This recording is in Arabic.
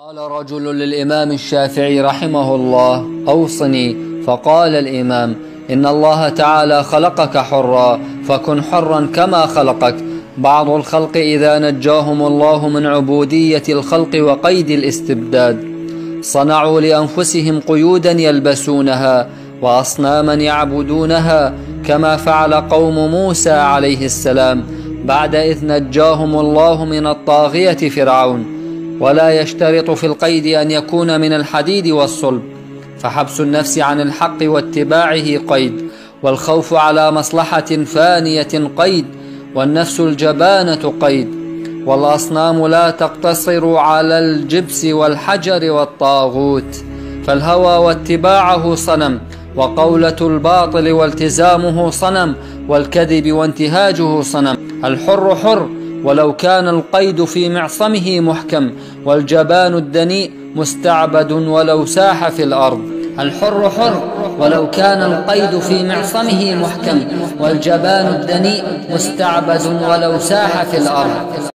قال رجل للإمام الشافعي رحمه الله: أوصني. فقال الإمام: إن الله تعالى خلقك حرا، فكن حرا كما خلقك. بعض الخلق إذا نجاهم الله من عبودية الخلق وقيد الاستبداد صنعوا لأنفسهم قيودا يلبسونها وأصناما يعبدونها، كما فعل قوم موسى عليه السلام بعد إذ نجاهم الله من الطاغية فرعون. ولا يشترط في القيد أن يكون من الحديد والصلب، فحبس النفس عن الحق واتباعه قيد، والخوف على مصلحة فانية قيد، والنفس الجبانة قيد. والأصنام لا تقتصر على الجبس والحجر والطاغوت، فالهوى واتباعه صنم، وقولة الباطل والتزامه صنم، والكذب وانتهاجه صنم. الحر حر ولو كان القيد في معصمه محكم، والجبان الدنيء مستعبد ولو ساح في الأرض. الحر حر ولو كان القيد في معصمه محكم، والجبان الدنيء مستعبد ولو ساح في الأرض.